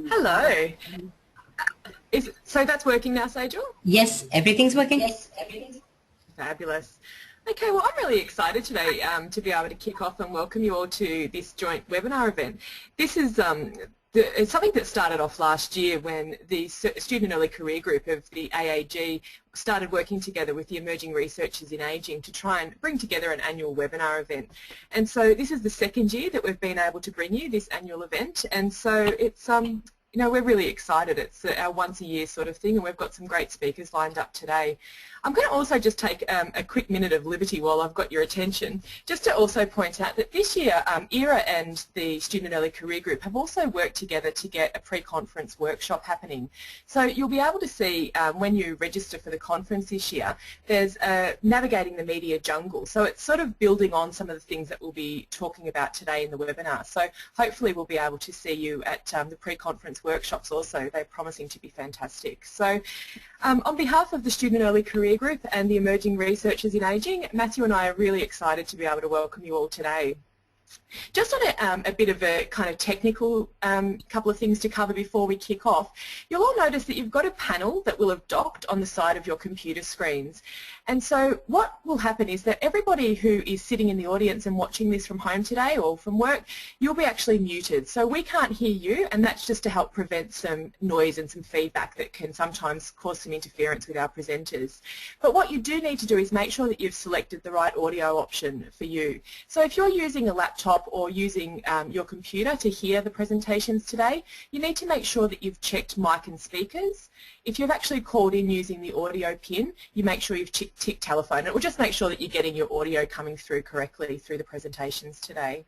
Hello. So that's working now, Sejal? Yes, everything's working. Fabulous. Okay, well, I'm really excited today to be able to kick off and welcome you all to this joint webinar event. This is it's something that started off last year when the Student Early Career Group of the AAG started working together with the emerging researchers in ageing to try and bring together an annual webinar event. And so this is the second year that we've been able to bring you this annual event, and so it's you know, we're really excited. It's our once a year sort of thing, and we've got some great speakers lined up today. I'm going to also just take a quick minute of liberty while I've got your attention, just to also point out that this year ERA and the Student Early Career Group have also worked together to get a pre-conference workshop happening. So you'll be able to see when you register for the conference this year, there's Navigating the Media Jungle. So it's sort of building on some of the things that we'll be talking about today in the webinar. So hopefully we'll be able to see you at the pre-conference workshops also. They're promising to be fantastic. So on behalf of the Student Early Career Group and the emerging researchers in ageing, Matthew and I are really excited to be able to welcome you all today. Just on a bit of a kind of technical couple of things to cover before we kick off, you'll all notice that you've got a panel that will have docked on the side of your computer screens. And so what will happen is that everybody who is sitting in the audience and watching this from home today or from work, you'll be actually muted. So we can't hear you, and that's just to help prevent some noise and some feedback that can sometimes cause some interference with our presenters. But what you do need to do is make sure that you've selected the right audio option for you. So if you're using a laptop or using your computer to hear the presentations today, you need to make sure that you've checked mic and speakers. If you've actually called in using the audio pin, you make sure you've ticked telephone. It will just make sure that you're getting your audio coming through correctly through the presentations today.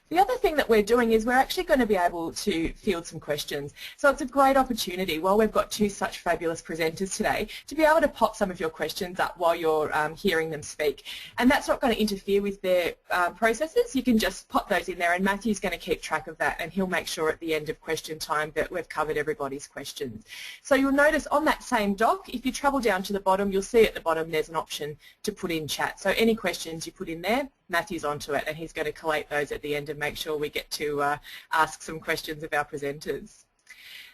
The other thing that we're doing is we're actually going to be able to field some questions. So it's a great opportunity, while we've got two such fabulous presenters today, to be able to pop some of your questions up while you're hearing them speak. And that's not going to interfere with their processes. You can just pop those in there, and Matthew's going to keep track of that, and he'll make sure at the end of question time that we've covered everybody's questions. So you'll notice on that same doc, if you travel down to the bottom, you'll see at the bottom there's an option to put in chat. So any questions you put in there, Matthew's onto it, and he's going to collate those at the end and make sure we get to ask some questions of our presenters.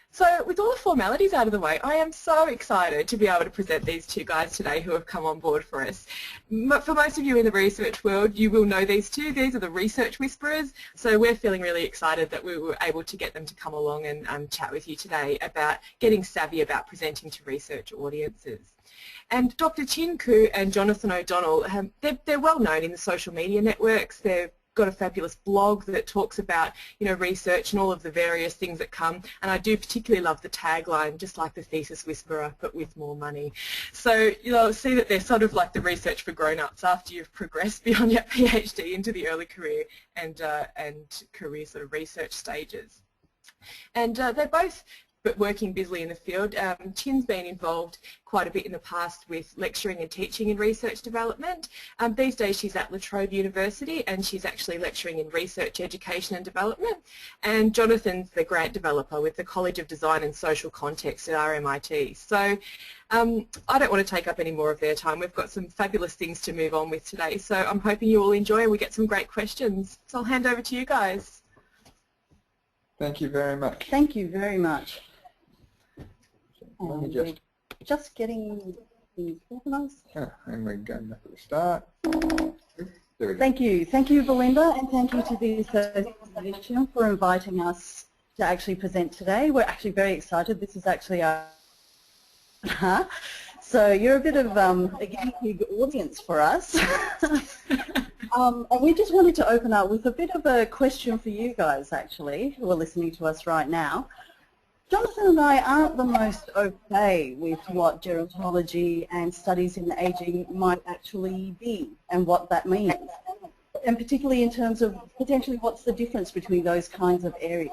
So with all the formalities out of the way, I am so excited to be able to present these two guys today who have come on board for us. For most of you in the research world, you will know these two. These are the research whisperers. So we're feeling really excited that we were able to get them to come along and chat with you today about getting savvy about presenting to research audiences. And Dr. Chin Koo and Jonathan O'Donnell, they're well known in the social media networks. They've got a fabulous blog that talks about, you know, research and all of the various things that come. And I do particularly love the tagline, just like the thesis whisperer, but with more money. So you'll see that they're sort of like the research for grown-ups after you've progressed beyond your PhD into the early career and career sort of research stages. And they're both working busily in the field. Chin's been involved quite a bit in the past with lecturing and teaching in research development. These days she's at La Trobe University, and she's actually lecturing in research education and development. And Jonathan's the grant developer with the College of Design and Social Context at RMIT. So I don't want to take up any more of their time. We've got some fabulous things to move on with today, so I'm hoping you all enjoy and we get some great questions. So I'll hand over to you guys. Thank you very much. Thank you very much. Let me just getting things organised. And we're going back to the start. There we go. Thank you, Belinda, and thank you to the association for inviting us to actually present today. We're actually very excited. This is actually our so you're a bit of a guinea pig audience for us. And we just wanted to open up with a bit of a question for you guys, actually, who are listening to us right now. Jonathan and I aren't the most au fait with what gerontology and studies in ageing might actually be and what that means, and particularly in terms of potentially what's the difference between those kinds of areas.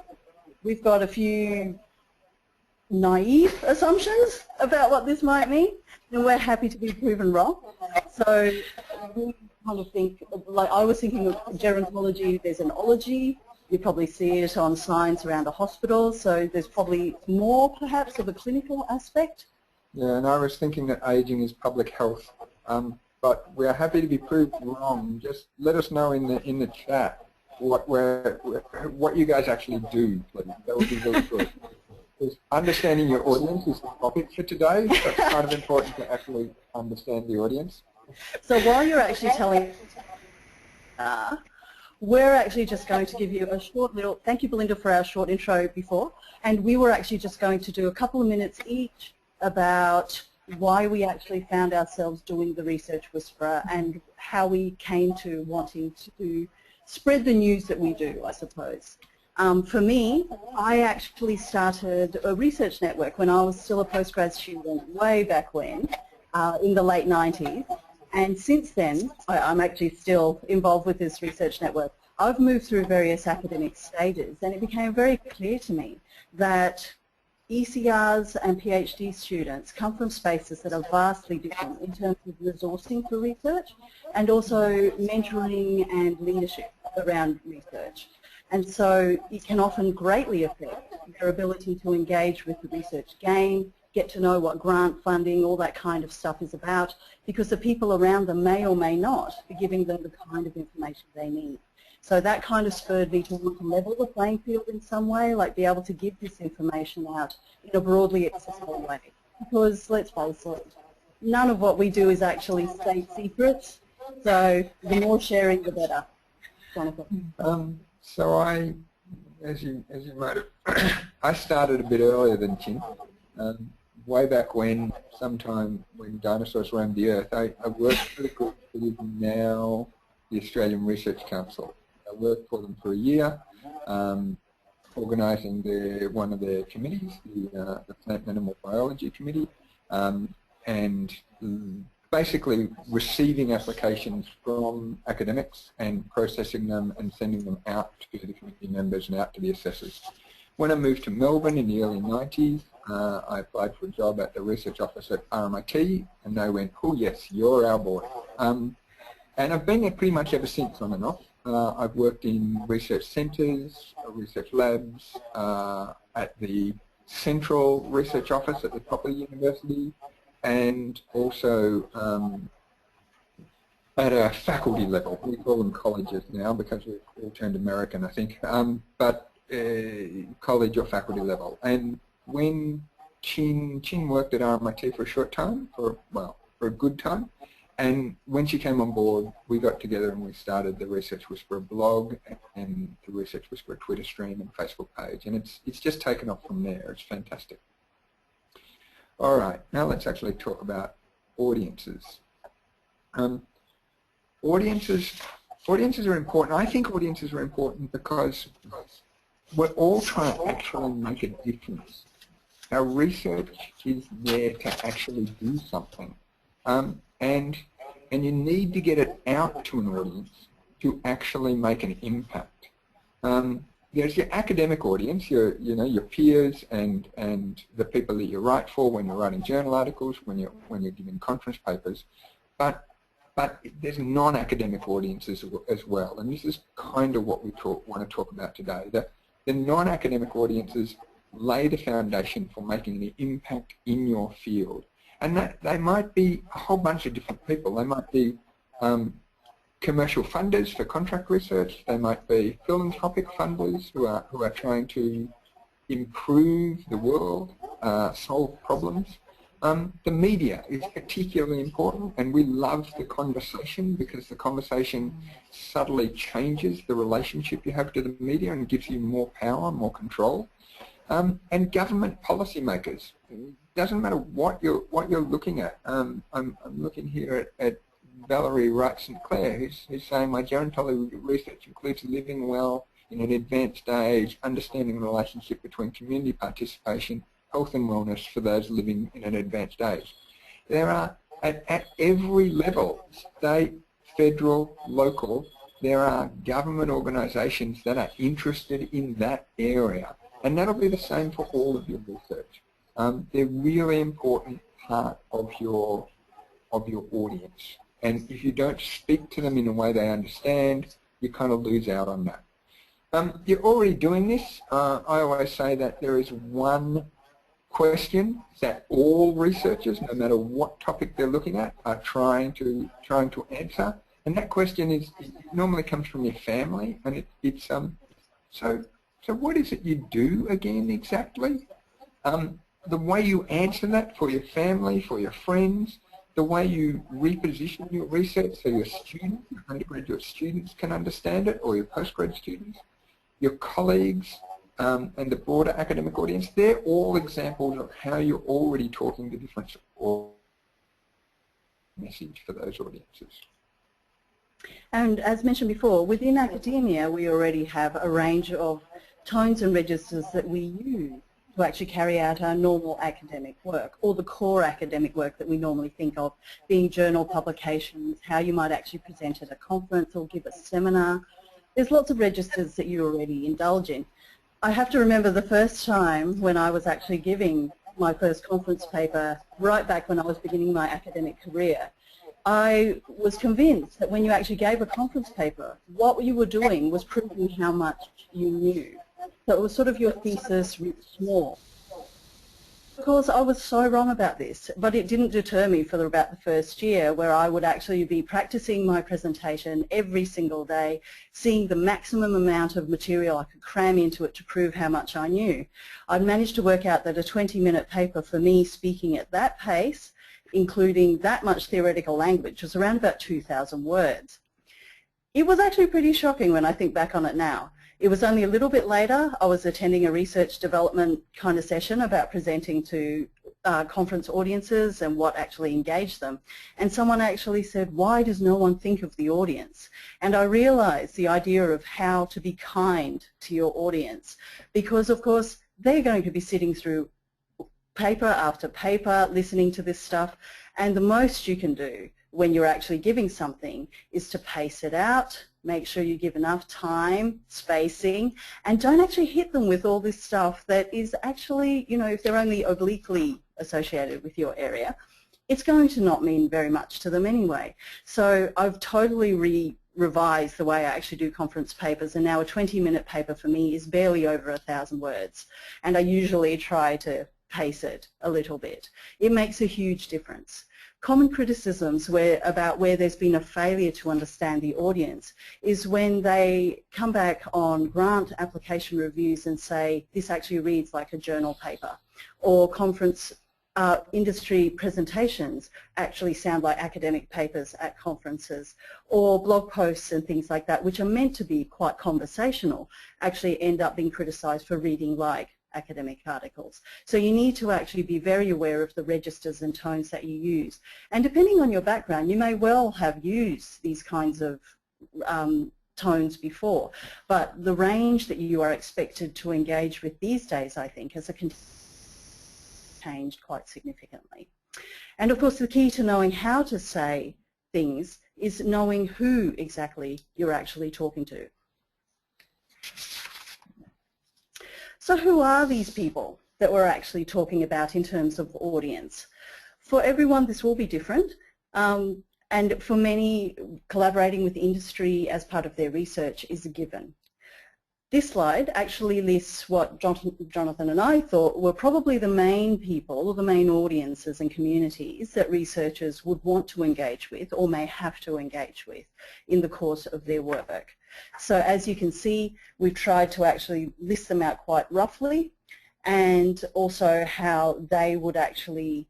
We've got a few naive assumptions about what this might mean, and we're happy to be proven wrong. So we kind of think, like I was thinking of gerontology, there's an ology. You probably see it on signs around a hospital, so there's probably more perhaps of a clinical aspect. Yeah, and I was thinking that ageing is public health, but we are happy to be proved wrong. Just let us know in the chat what you guys actually do, please. That would be really good. Because understanding your audience is the topic for today. So it's kind of important to actually understand the audience. So while you're actually telling, we're actually just going to give you a short little, thank you Belinda for our short intro before, and we were actually just going to do a couple of minutes each about why we actually found ourselves doing the Research Whisperer and how we came to wanting to spread the news that we do, I suppose. For me, I actually started a research network when I was still a postgrad student way back when, in the late 90s. And since then, I'm actually still involved with this research network. I've moved through various academic stages, and it became very clear to me that ECRs and PhD students come from spaces that are vastly different in terms of resourcing for research and also mentoring and leadership around research. And so it can often greatly affect their ability to engage with the research game, get to know what grant funding, all that kind of stuff is about, because the people around them may or may not be giving them the kind of information they need. So that kind of spurred me to want to level the playing field in some way, like be able to give this information out in a broadly accessible way. Because, let's face it, none of what we do is actually state secret, so the more sharing the better. Jonathan. So as you might have, I started a bit earlier than Chin. Way back when, sometime when dinosaurs roamed the earth, I worked for the group that is now the Australian Research Council. I worked for them for a year, organising one of their committees, the Plant and Animal Biology Committee, and basically receiving applications from academics and processing them and sending them out to the committee members and out to the assessors. When I moved to Melbourne in the early 90s, I applied for a job at the research office at RMIT, and they went, oh yes, you're our boy. And I've been there pretty much ever since, on and off. I've worked in research centres, research labs, at the central research office at the top of the university, and also at a faculty level. We call them colleges now because we've all turned American, I think, but college or faculty level. And when Chin worked at RMIT for a short time, for a good time, and when she came on board, we got together and we started the Research Whisperer blog and the Research Whisperer Twitter stream and Facebook page, and it's just taken off from there. It's fantastic. All right, now let's actually talk about audiences. Audiences are important. I think audiences are important because we're all trying to actually make a difference. Our research is there to actually do something. And you need to get it out to an audience to actually make an impact. There's your academic audience, your peers and the people that you write for when you're writing journal articles, when you're giving conference papers, but there's non-academic audiences as well, and this is kind of what we want to talk about today. The non-academic audiences lay the foundation for making an impact in your field. And that they might be a whole bunch of different people. They might be commercial funders for contract research. They might be philanthropic funders who are trying to improve the world, solve problems. The media is particularly important, and we love the conversation because the conversation subtly changes the relationship you have to the media and gives you more power, more control. And government policymakers. It doesn't matter what you're looking at. I'm looking here at Valerie Wright St. Clair, who's saying my gerontology research includes living well in an advanced age, understanding the relationship between community participation, health and wellness for those living in an advanced age. There are, at every level, state, federal, local, there are government organisations that are interested in that area. And that'll be the same for all of your research. They're really important part of your audience. And if you don't speak to them in a way they understand, you kind of lose out on that. You're already doing this. I always say that there is one question that all researchers, no matter what topic they're looking at, are trying to answer, And that question is it normally comes from your family, and it's so what is it you do again exactly? The way you answer that for your family, for your friends, the way you reposition your research so your students, your undergraduate students can understand it, or your postgrad students, your colleagues, and the broader academic audience, they're all examples of how you're already talking the different message for those audiences. And as mentioned before, within academia we already have a range of tones and registers that we use to actually carry out our normal academic work, or the core academic work that we normally think of, being journal publications, how you might actually present at a conference or give a seminar. There's lots of registers that you already indulge in. I have to remember the first time when I was actually giving my first conference paper, right back when I was beginning my academic career. I was convinced that when you actually gave a conference paper, what you were doing was proving how much you knew. So it was sort of your thesis writ small. Of course, I was so wrong about this, but it didn't deter me for about the first year, where I would actually be practicing my presentation every single day, seeing the maximum amount of material I could cram into it to prove how much I knew. I managed to work out that a 20-minute paper for me speaking at that pace, including that much theoretical language, was around about 2,000 words. It was actually pretty shocking when I think back on it now. It was only a little bit later, I was attending a research development kind of session about presenting to conference audiences and what actually engaged them. And someone actually said, why does no one think of the audience? And I realized the idea of how to be kind to your audience, because of course they're going to be sitting through paper after paper, listening to this stuff, and the most you can do when you're actually giving something is to pace it out, make sure you give enough time, spacing, and don't actually hit them with all this stuff that is actually, you know, if they're only obliquely associated with your area, it's going to not mean very much to them anyway. So I've totally revised the way I actually do conference papers, and now a 20-minute paper for me is barely over 1,000 words, and I usually try to pace it a little bit. It makes a huge difference. Common criticisms about where there's been a failure to understand the audience is when they come back on grant application reviews and say, this actually reads like a journal paper, or conference industry presentations actually sound like academic papers at conferences, or blog posts and things like that, which are meant to be quite conversational, actually end up being criticized for reading like academic articles. So you need to actually be very aware of the registers and tones that you use. And depending on your background, you may well have used these kinds of tones before, but the range that you are expected to engage with these days, I think, has changed quite significantly. And of course, the key to knowing how to say things is knowing who exactly you're actually talking to. So who are these people that we're actually talking about in terms of audience? For everyone, this will be different. And for many, collaborating with industry as part of their research is a given. This slide actually lists what Jonathan and I thought were probably the main people, or the main audiences and communities that researchers would want to engage with or may have to engage with in the course of their work. So as you can see, we've tried to actually list them out quite roughly, and also how they would actually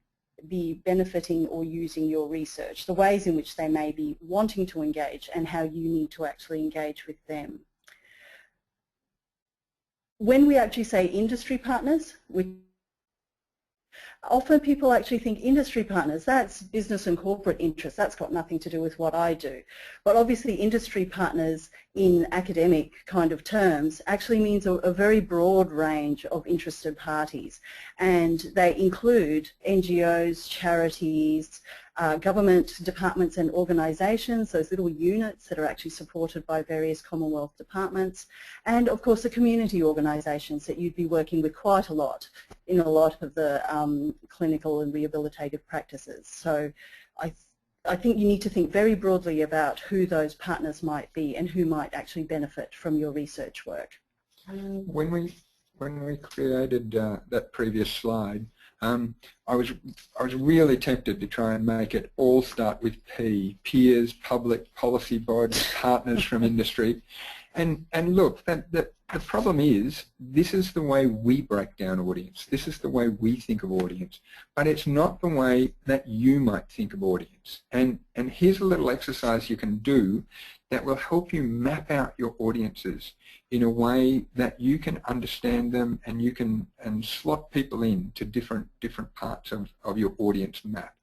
be benefiting or using your research, the ways in which they may be wanting to engage and how you need to actually engage with them. When we actually say industry partners, often people actually think industry partners, that's business and corporate interests, that's got nothing to do with what I do. But obviously industry partners in academic kind of terms actually means a very broad range of interested parties, and they include NGOs, charities, government departments and organisations, those little units that are actually supported by various Commonwealth departments, and of course the community organisations that you'd be working with quite a lot in a lot of the clinical and rehabilitative practices. So I think you need to think very broadly about who those partners might be and who might actually benefit from your research work. When we created that previous slide, I was really tempted to try and make it all start with P: peers, public, policy bodies, partners from industry. And look, the problem is, this is the way we break down audience. This is the way we think of audience. But it's not the way that you might think of audience. And here's a little exercise you can do that will help you map out your audiences in a way that you can understand them, and you can slot people in to different parts of your audience map.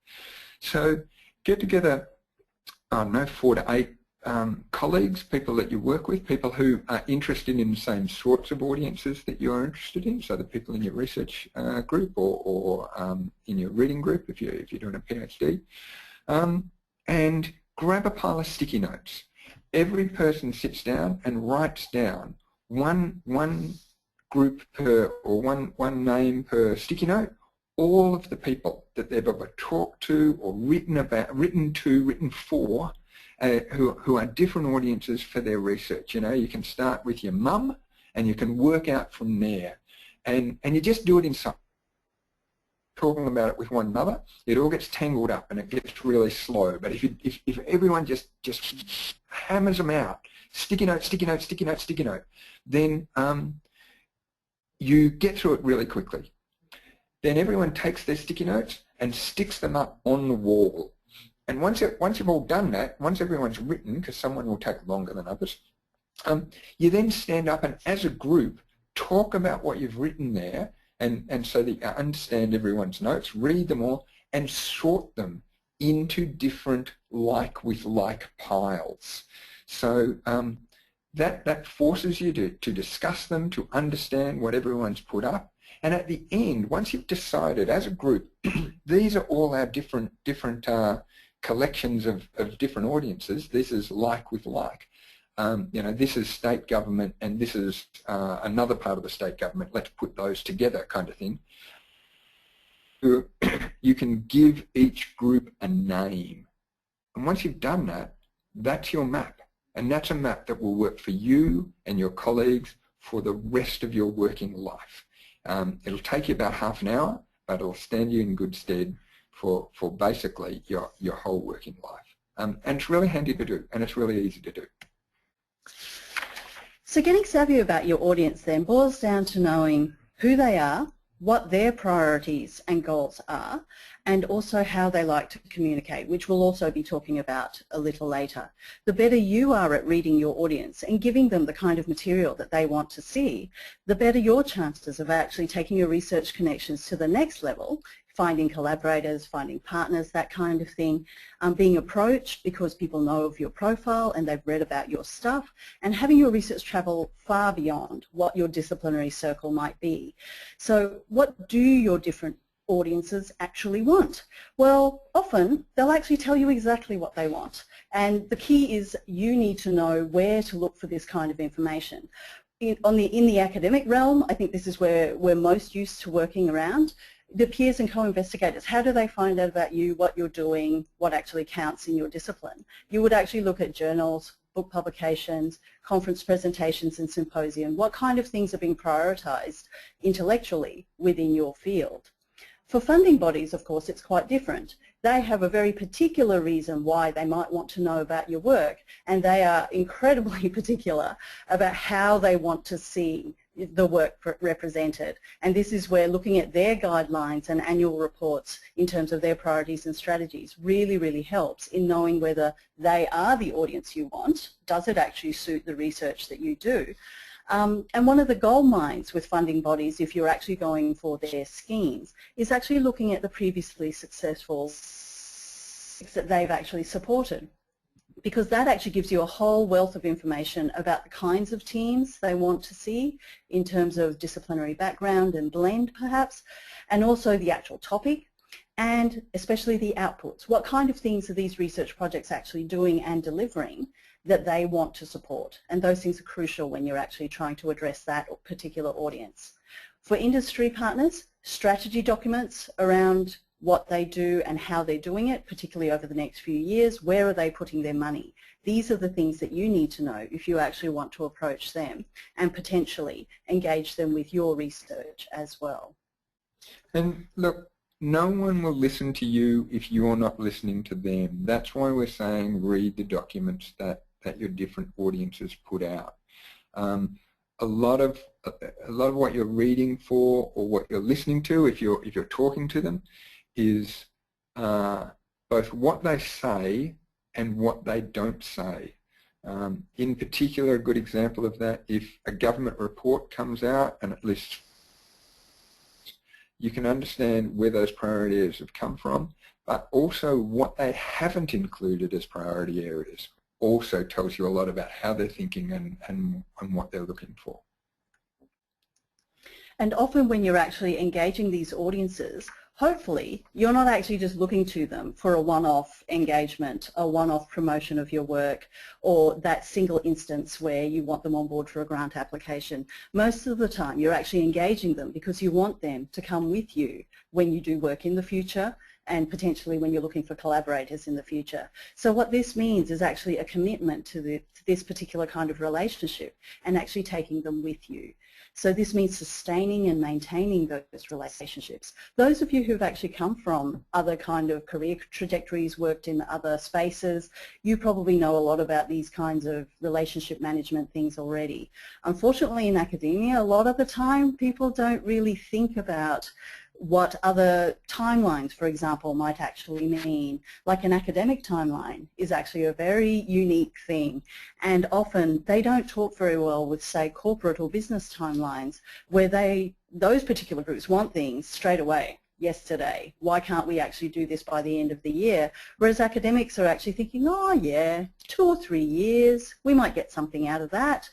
So get together, I don't know, 4 to 8 colleagues, people that you work with, people who are interested in the same sorts of audiences that you're interested in, so the people in your research group or in your reading group if you're doing a PhD, and grab a pile of sticky notes. Every person sits down and writes down one group per, or one name per sticky note, all of the people that they've ever talked to or written for, who are different audiences for their research. You know, you can start with your mum and you can work out from there, and you just do it in some. Talking about it with one another, it all gets tangled up and it gets really slow. But if everyone just hammers them out, sticky note, sticky note, sticky note, sticky note, then you get through it really quickly. Then everyone takes their sticky notes and sticks them up on the wall. And once you've all done that, once everyone's written, because someone will take longer than others, you then stand up and as a group talk about what you've written there, and so that you understand everyone's notes, read them all, and sort them into different like-with-like piles. So that forces you to discuss them, to understand what everyone's put up, and at the end, once you've decided as a group, these are all our different collections of different audiences, this is like with like. You know, this is state government and this is another part of the state government, let's put those together kind of thing. You can give each group a name. And once you've done that, that's your map. And that's a map that will work for you and your colleagues for the rest of your working life. It'll take you about half an hour, but it'll stand you in good stead for basically your whole working life. And it's really handy to do, and it's really easy to do. So getting savvy about your audience then boils down to knowing who they are, what their priorities and goals are, and also how they like to communicate, which we'll also be talking about a little later. The better you are at reading your audience and giving them the kind of material that they want to see, the better your chances of actually taking your research connections to the next level, finding collaborators, finding partners, that kind of thing, being approached because people know of your profile and they've read about your stuff, and having your research travel far beyond what your disciplinary circle might be. So what do your different audiences actually want? Well, often they'll actually tell you exactly what they want, and the key is you need to know where to look for this kind of information. In the academic realm, I think this is where we're most used to working around. The peers and co-investigators, how do they find out about you, what you're doing, what actually counts in your discipline? You would actually look at journals, book publications, conference presentations and symposium. What kind of things are being prioritised intellectually within your field? For funding bodies, of course, it's quite different. They have a very particular reason why they might want to know about your work, and they are incredibly particular about how they want to see the work represented. And this is where looking at their guidelines and annual reports in terms of their priorities and strategies really, really helps in knowing whether they are the audience you want. Does it actually suit the research that you do? And one of the gold mines with funding bodies, if you're actually going for their schemes, is actually looking at the previously successful that they've actually supported, because that actually gives you a whole wealth of information about the kinds of teams they want to see in terms of disciplinary background and blend perhaps, and also the actual topic, and especially the outputs. What kind of things are these research projects actually doing and delivering that they want to support? And those things are crucial when you're actually trying to address that particular audience. For industry partners, strategy documents around what they do and how they're doing it, particularly over the next few years. Where are they putting their money? These are the things that you need to know if you actually want to approach them and potentially engage them with your research as well. And look, no one will listen to you if you're not listening to them. That's why we're saying read the documents that your different audiences put out. A lot of what you're reading for or what you're listening to, if you're talking to them, is both what they say and what they don't say. In particular, a good example of that, if a government report comes out and it lists, you can understand where those priority areas have come from, but also what they haven't included as priority areas also tells you a lot about how they're thinking and what they're looking for. And often when you're actually engaging these audiences, hopefully you're not actually just looking to them for a one-off engagement, a one-off promotion of your work, or that single instance where you want them on board for a grant application. Most of the time you're actually engaging them because you want them to come with you when you do work in the future, and potentially when you're looking for collaborators in the future. So what this means is actually a commitment to this particular kind of relationship and actually taking them with you. So this means sustaining and maintaining those relationships. Those of you who've actually come from other kind of career trajectories, worked in other spaces, you probably know a lot about these kinds of relationship management things already. Unfortunately, in academia, a lot of the time people don't really think about what other timelines, for example, might actually mean. Like an academic timeline is actually a very unique thing, and often they don't talk very well with, say, corporate or business timelines, where those particular groups want things straight away, yesterday. Why can't we actually do this by the end of the year? Whereas academics are actually thinking, oh yeah, 2 or 3 years, we might get something out of that.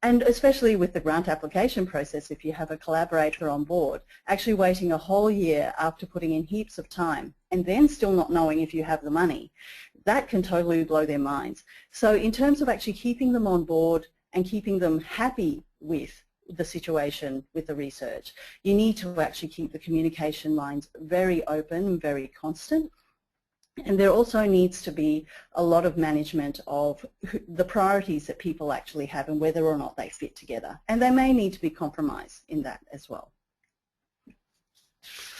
And especially with the grant application process, if you have a collaborator on board, actually waiting a whole year after putting in heaps of time and then still not knowing if you have the money, that can totally blow their minds. So in terms of actually keeping them on board and keeping them happy with the situation with the research, you need to actually keep the communication lines very open and very constant. And there also needs to be a lot of management of the priorities that people actually have and whether or not they fit together. And they may need to be compromised in that as well.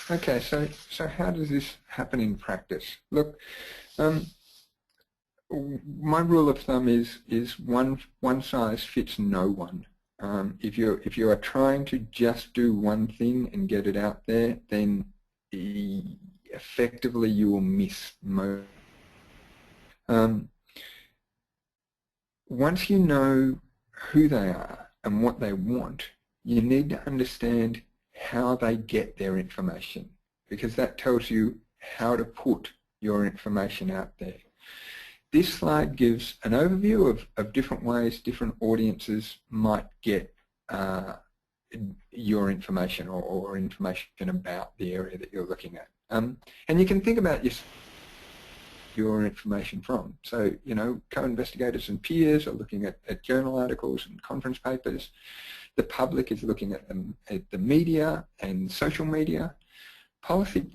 Okay, so how does this happen in practice? Look, my rule of thumb is one size fits no one. If you are trying to just do one thing and get it out there, then effectively you will miss most. Once you know who they are and what they want, you need to understand how they get their information, because that tells you how to put your information out there. This slide gives an overview of different ways different audiences might get your information or information about the area that you're looking at. And you can think about your information from. So, you know, co-investigators and peers are looking at journal articles and conference papers. The public is looking at the media and social media. Policy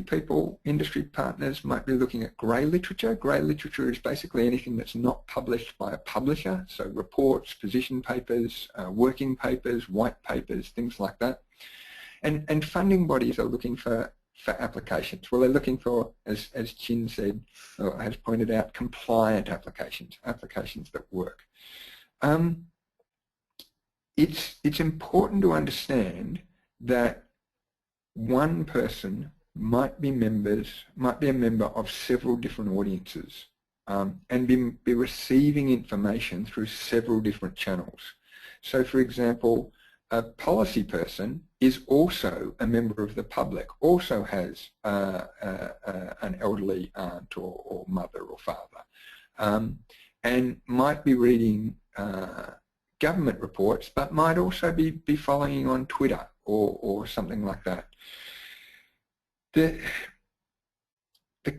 people, industry partners might be looking at grey literature. Grey literature is basically anything that's not published by a publisher, so reports, position papers, working papers, white papers, things like that. And funding bodies are looking for applications. Well, they're looking for, as Chin said, or has pointed out, compliant applications, applications that work. It's important to understand that one person might be a member of several different audiences and be receiving information through several different channels. So, for example, a policy person is also a member of the public, also has an elderly aunt or mother or father, and might be reading government reports, but might also be following on Twitter or something like that. The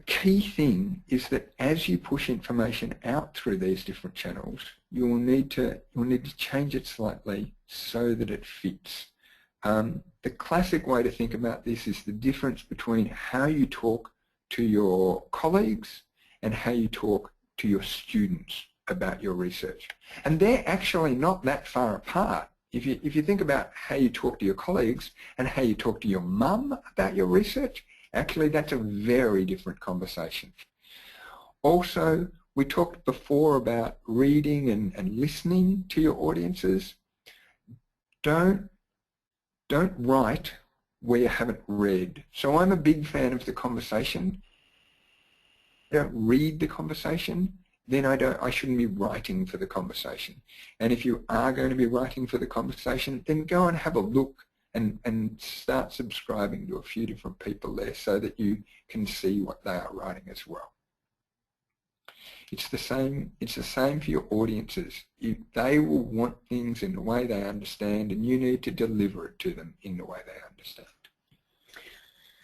key thing is that as you push information out through these different channels, you'll need to change it slightly so that it fits. The classic way to think about this is the difference between how you talk to your colleagues and how you talk to your students about your research. And they're actually not that far apart if you think about how you talk to your colleagues and how you talk to your mum about your research, actually that's a very different conversation. Also, we talked before about reading and listening to your audiences. Don't write where you haven't read. So I'm a big fan of the conversation. I don't read the conversation, then I shouldn't be writing for the conversation. And if you are going to be writing for the conversation, then go and have a look and start subscribing to a few different people there so that you can see what they are writing as well. It's the same for your audiences. They will want things in the way they understand, and you need to deliver it to them in the way they understand.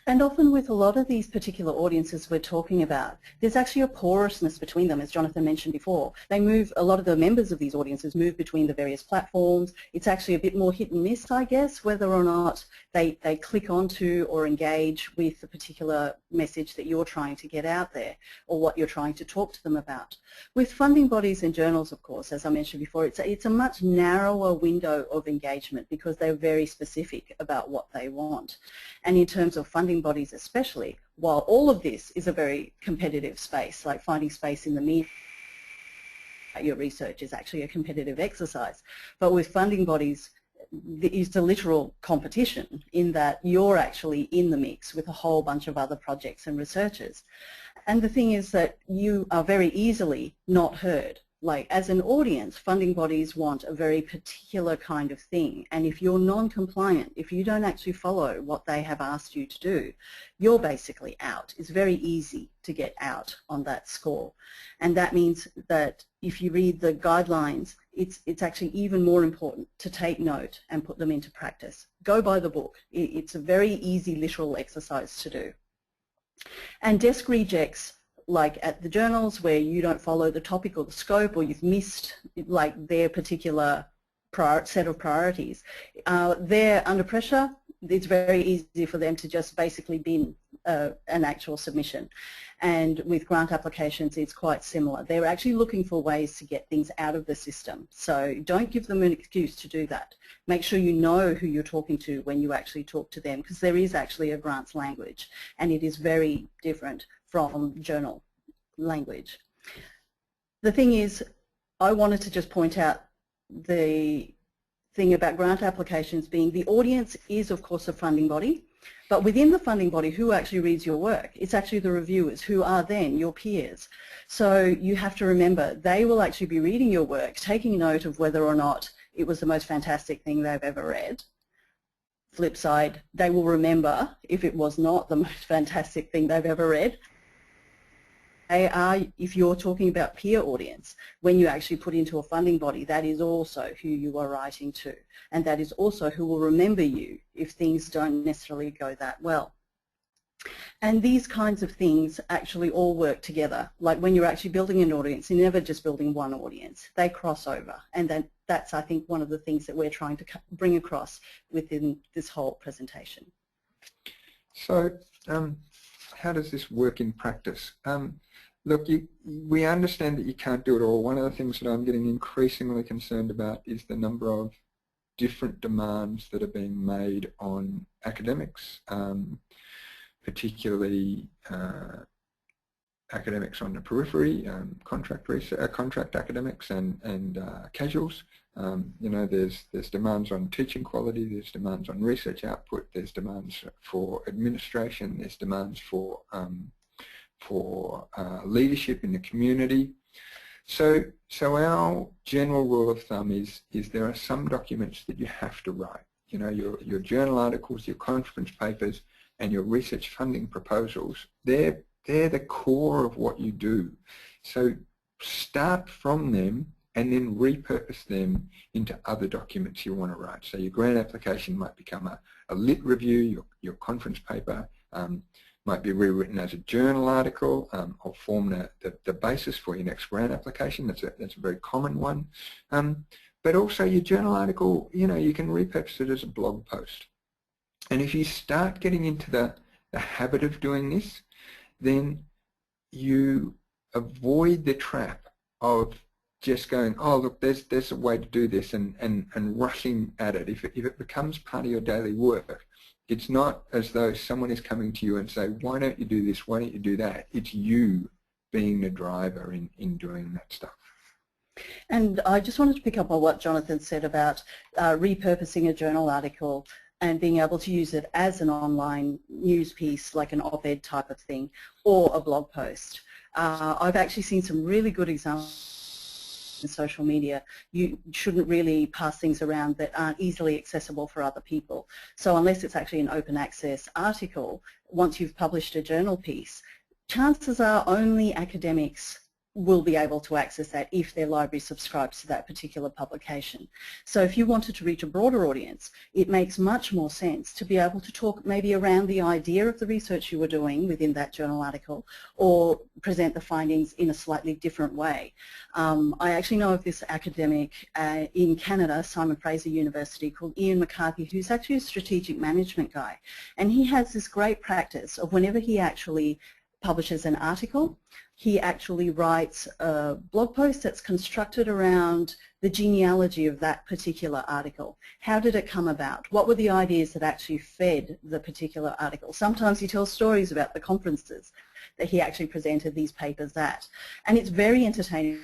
And often with a lot of these particular audiences we're talking about, there's actually a porousness between them, as Jonathan mentioned before. They move, a lot of the members of these audiences move between the various platforms. It's actually a bit more hit and miss, I guess, whether or not they click onto or engage with the particular message that you're trying to get out there or what you're trying to talk to them about. With funding bodies and journals, of course, as I mentioned before, it's a much narrower window of engagement because they're very specific about what they want. And in terms of funding bodies especially, while all of this is a very competitive space, like finding space in the media, your research is actually a competitive exercise. But with funding bodies, it's a literal competition in that you're actually in the mix with a whole bunch of other projects and researchers. And the thing is that you are very easily not heard. Like as an audience, funding bodies want a very particular kind of thing, and if you're non-compliant, if you don't actually follow what they have asked you to do, you're basically out. It's very easy to get out on that score, and that means that if you read the guidelines, it's actually even more important to take note and put them into practice. Go by the book. It's a very easy literal exercise to do. And desk rejects, like at the journals where you don't follow the topic or the scope, or you've missed like their particular set of priorities, they're under pressure. It's very easy for them to just basically bin an actual submission. And with grant applications, it's quite similar. They're actually looking for ways to get things out of the system. So don't give them an excuse to do that. Make sure you know who you're talking to when you actually talk to them, because there is actually a grants language, and it is very different from journal language. The thing is, I wanted to just point out the thing about grant applications being the audience is of course a funding body, but within the funding body, who actually reads your work? It's actually the reviewers, who are then your peers. So you have to remember they will actually be reading your work, taking note of whether or not it was the most fantastic thing they've ever read. Flip side, they will remember if it was not the most fantastic thing they've ever read. They are, if you're talking about peer audience, when you actually put into a funding body, that is also who you are writing to, and that is also who will remember you if things don't necessarily go that well. And these kinds of things actually all work together. Like when you're actually building an audience, you're never just building one audience. They cross over, and then that's, I think, one of the things that we're trying to bring across within this whole presentation. So how does this work in practice? Look, we understand that you can't do it all. One of the things that I'm getting increasingly concerned about is the number of different demands that are being made on academics, particularly academics on the periphery, contract academics and casuals. You know, there's demands on teaching quality, there's demands on research output, there's demands for administration, there's demands for leadership in the community. So our general rule of thumb is there are some documents that you have to write. You know, your journal articles, your conference papers, and your research funding proposals. They're the core of what you do. So start from them and then repurpose them into other documents you want to write. So your grant application might become a lit review, your conference paper might be rewritten as a journal article or form the basis for your next grant application. That's a very common one. But also your journal article, you know, you can repurpose it as a blog post. And if you start getting into the habit of doing this, then you avoid the trap of just going, oh look, there's a way to do this, and rushing at it. If it becomes part of your daily work, it's not as though someone is coming to you and say, why don't you do this, why don't you do that? It's you being the driver in doing that stuff. And I just wanted to pick up on what Jonathan said about repurposing a journal article and being able to use it as an online news piece, like an op-ed type of thing, or a blog post. I've actually seen some really good examples in social media. You shouldn't really pass things around that aren't easily accessible for other people. So unless it's actually an open access article, once you've published a journal piece, chances are only academics will be able to access that if their library subscribes to that particular publication. So if you wanted to reach a broader audience, it makes much more sense to be able to talk maybe around the idea of the research you were doing within that journal article, or present the findings in a slightly different way. I actually know of this academic in Canada, Simon Fraser University, called Ian McCarthy, who's actually a strategic management guy. And he has this great practice of whenever he actually publishes an article, he actually writes a blog post that's constructed around the genealogy of that particular article. How did it come about? What were the ideas that actually fed the particular article? Sometimes he tells stories about the conferences that he actually presented these papers at. And it's very entertaining,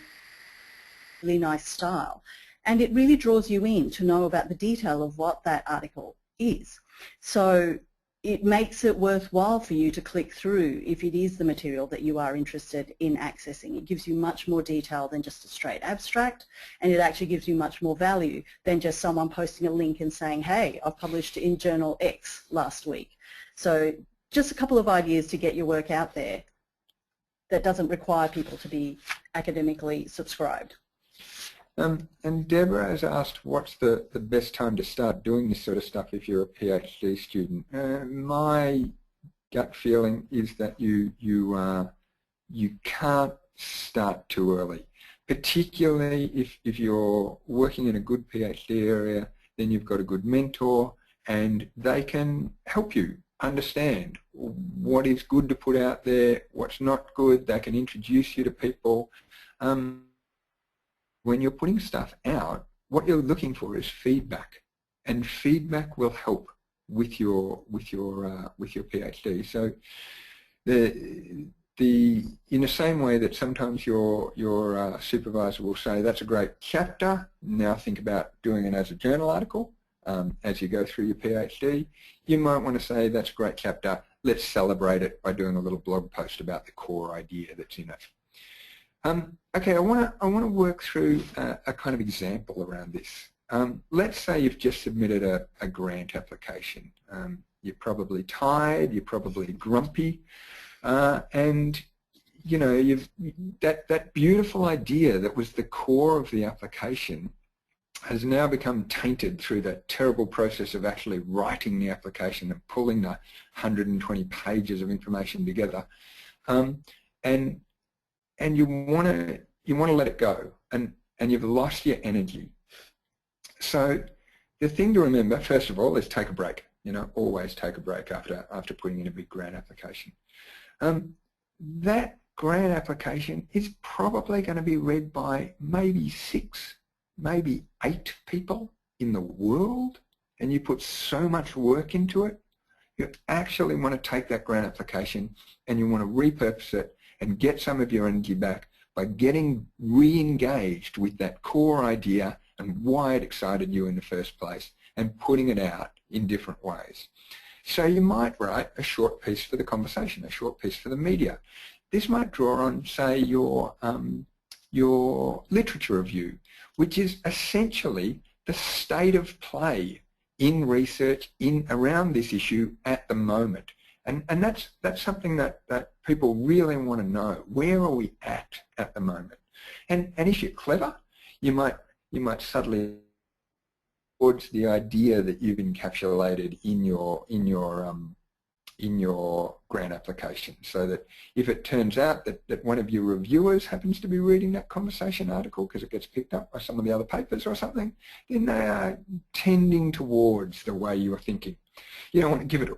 really nice style. And it really draws you in to know about the detail of what that article is. So it makes it worthwhile for you to click through if it is the material that you are interested in accessing. It gives you much more detail than just a straight abstract, and it actually gives you much more value than just someone posting a link and saying, hey, I've published in Journal X last week. So just a couple of ideas to get your work out there that doesn't require people to be academically subscribed. And Deborah has asked, what's the best time to start doing this sort of stuff if you're a PhD student? My gut feeling is that you can't start too early, particularly if you're working in a good PhD area. Then you've got a good mentor, and they can help you understand what is good to put out there, what's not good. They can introduce you to people. When you're putting stuff out, what you're looking for is feedback, and feedback will help with your PhD. So in the same way that sometimes your supervisor will say, that's a great chapter, now think about doing it as a journal article as you go through your PhD, you might want to say, that's a great chapter, let's celebrate it by doing a little blog post about the core idea that's in it. Okay, I want to work through a kind of example around this. Let's say you've just submitted a grant application. You're probably tired, you're probably grumpy, and you know that beautiful idea that was the core of the application has now become tainted through that terrible process of actually writing the application and pulling the 120 pages of information together. And you want to let it go, and you've lost your energy. So the thing to remember, first of all, is take a break. You know, always take a break after putting in a big grant application. That grant application is probably going to be read by maybe 6, maybe 8 people in the world, and you put so much work into it. You actually want to take that grant application and you want to repurpose it and get some of your energy back by getting re-engaged with that core idea and why it excited you in the first place, and putting it out in different ways. So you might write a short piece for the conversation, a short piece for the media. This might draw on, say, your literature review, which is essentially the state of play in research around this issue at the moment. And that's something that people really want to know. Where are we at the moment? And if you're clever, you might subtly towards the idea that you've encapsulated in your grant application, so that if it turns out that one of your reviewers happens to be reading that conversation article because it gets picked up by some of the other papers or something, then they are tending towards the way you are thinking. You don't want to give it,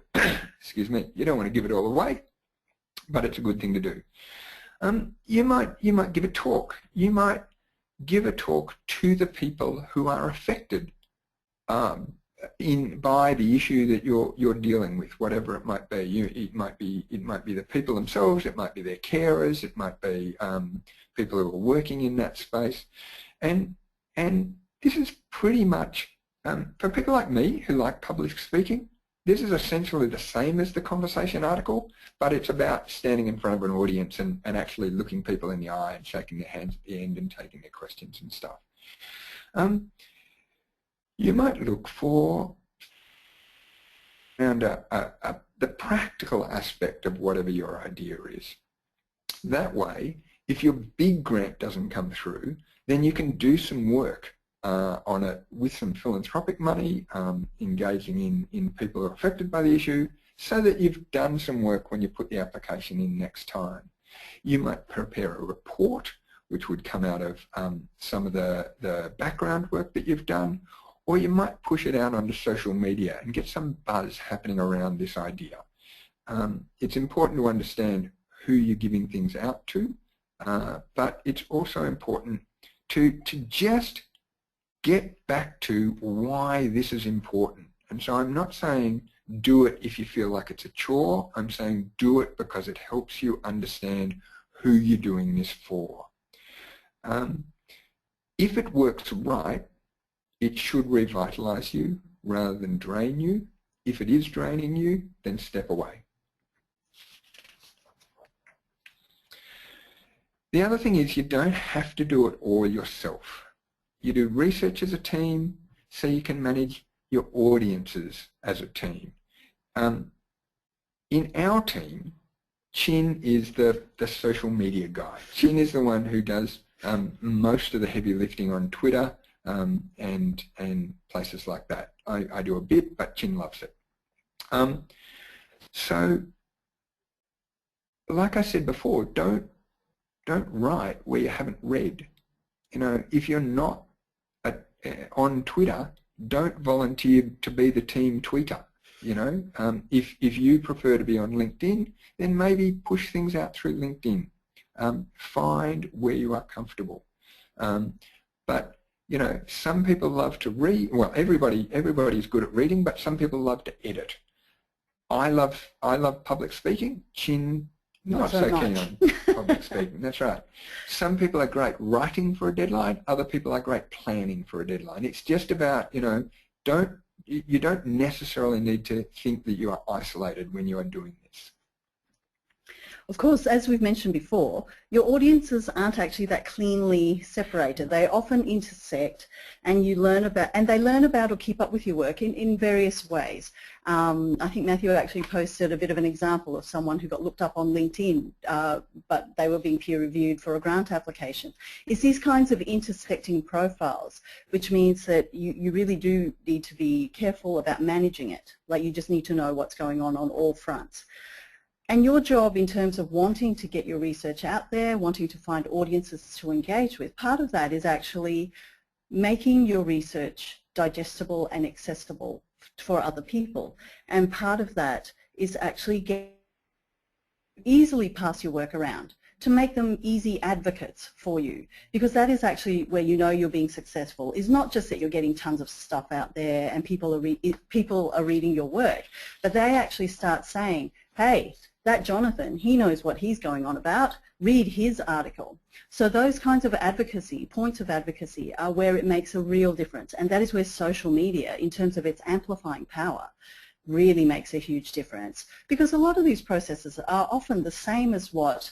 excuse me, you don't want to give it all away, but it's a good thing to do. You might give a talk. You might give a talk to the people who are affected by the issue that you're dealing with, whatever it might be. It might be the people themselves, it might be their carers, it might be people who are working in that space, and this is pretty much for people like me who like public speaking. This is essentially the same as the conversation article, but it's about standing in front of an audience and actually looking people in the eye and shaking their hands at the end and taking their questions and stuff. You might look for around the practical aspect of whatever your idea is. That way, if your big grant doesn't come through, then you can do some work on it with some philanthropic money, engaging in people who are affected by the issue, so that you've done some work when you put the application in next time. You might prepare a report which would come out of some of the background work that you've done, or you might push it out onto social media and get some buzz happening around this idea. It's important to understand who you're giving things out to, but it's also important to just get back to why this is important. And so I'm not saying do it if you feel like it's a chore. I'm saying do it because it helps you understand who you're doing this for. If it works right, it should revitalize you rather than drain you. If it is draining you, then step away. The other thing is you don't have to do it all yourself. You do research as a team so you can manage your audiences as a team. In our team, Chin is the social media guy. Chin is the one who does most of the heavy lifting on Twitter and places like that. I do a bit, but Chin loves it. So, like I said before, don't write where you haven't read. You know, if you're not on Twitter, don't volunteer to be the team tweeter. You know, if you prefer to be on LinkedIn, then maybe push things out through LinkedIn. Find where you are comfortable. But you know, some people love to read. Well, everybody's good at reading, but some people love to edit. I love public speaking. Chin not so keen on public speaking. That's right. Some people are great writing for a deadline. Other people are great planning for a deadline. It's just about, you know, you don't necessarily need to think that you are isolated when you are doing this. Of course, as we've mentioned before, your audiences aren't actually that cleanly separated. They often intersect, and they learn about or keep up with your work in various ways. I think Matthew actually posted a bit of an example of someone who got looked up on LinkedIn, but they were being peer reviewed for a grant application. It's these kinds of intersecting profiles, which means that you really do need to be careful about managing it. Like, you just need to know what's going on all fronts. And your job in terms of wanting to get your research out there, wanting to find audiences to engage with, part of that is actually making your research digestible and accessible for other people. And part of that is actually easily pass your work around to make them easy advocates for you, because that is actually where you know you're being successful. It's not just that you're getting tons of stuff out there and people are reading your work, but they actually start saying, hey, that Jonathan, he knows what he's going on about, read his article. So those kinds of advocacy, points of advocacy, are where it makes a real difference, and that is where social media, in terms of its amplifying power, really makes a huge difference, because a lot of these processes are often the same as what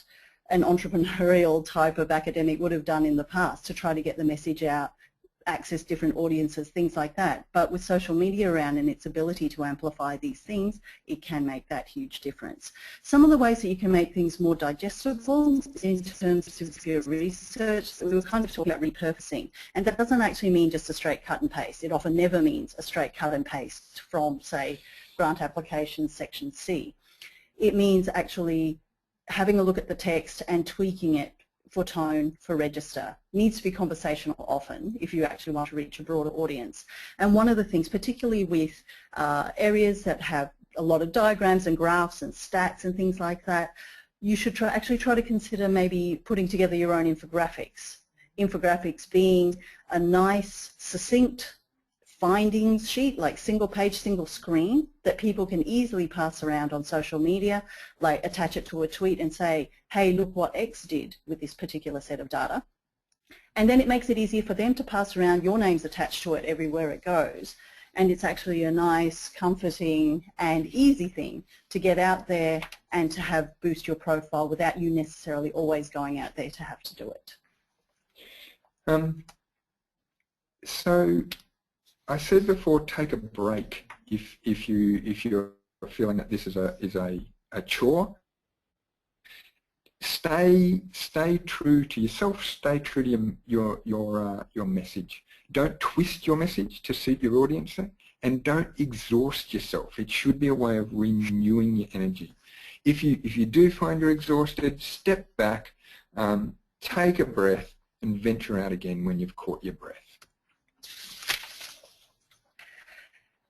an entrepreneurial type of academic would have done in the past to try to get the message out, access different audiences, things like that. But with social media around and its ability to amplify these things, it can make that huge difference. Some of the ways that you can make things more digestible in terms of your research, we were kind of talking about repurposing, and that doesn't actually mean just a straight cut and paste. It often never means a straight cut and paste from, say, grant application section C. It means actually having a look at the text and tweaking it for tone, for register. It needs to be conversational often if you actually want to reach a broader audience. And one of the things, particularly with areas that have a lot of diagrams and graphs and stats and things like that, you should actually try to consider maybe putting together your own infographics infographics being a nice, succinct findings sheet, like single page, single screen, that people can easily pass around on social media, like attach it to a tweet and say, hey, look what X did with this particular set of data. And then it makes it easier for them to pass around, your name's attached to it everywhere it goes. And it's actually a nice, comforting and easy thing to get out there and to have boost your profile without you necessarily always going out there to have to do it. So I said before, take a break if you're feeling that this is a chore. Stay true to yourself. Stay true to your message. Don't twist your message to suit your audience, and don't exhaust yourself. It should be a way of renewing your energy. If you do find you're exhausted, step back, take a breath, and venture out again when you've caught your breath.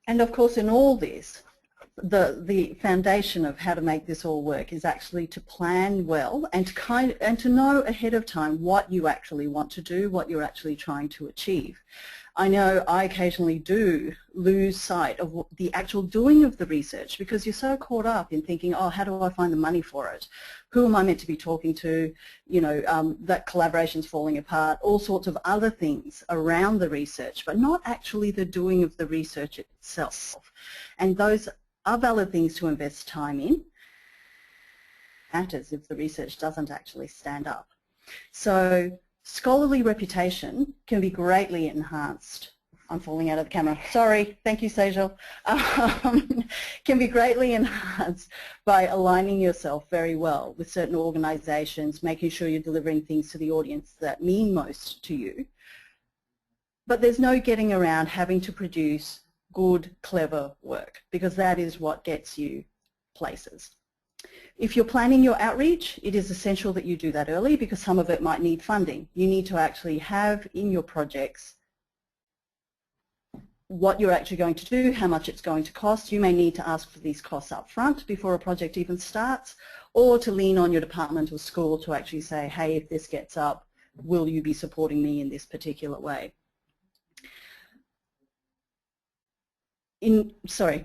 And of course, in all this, the foundation of how to make this all work is actually to plan well and to know ahead of time what you actually want to do, what you're actually trying to achieve. I know I occasionally do lose sight of the actual doing of the research because you're so caught up in thinking, oh, how do I find the money for it? Who am I meant to be talking to? You know, that collaboration's falling apart, all sorts of other things around the research, but not actually the doing of the research itself. And those are valid things to invest time in. Matters if the research doesn't actually stand up. So scholarly reputation can be greatly enhanced. I'm falling out of the camera. Sorry. Thank you, Sejal. Can be greatly enhanced by aligning yourself very well with certain organizations, making sure you're delivering things to the audience that mean most to you. But there's no getting around having to produce good, clever work, because that is what gets you places. If you're planning your outreach, it is essential that you do that early because some of it might need funding. You need to actually have in your projects what you're actually going to do, how much it's going to cost. You may need to ask for these costs up front before a project even starts, or to lean on your department or school to actually say, hey, if this gets up, will you be supporting me in this particular way? Sorry,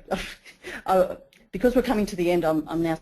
because we're coming to the end, I'm now.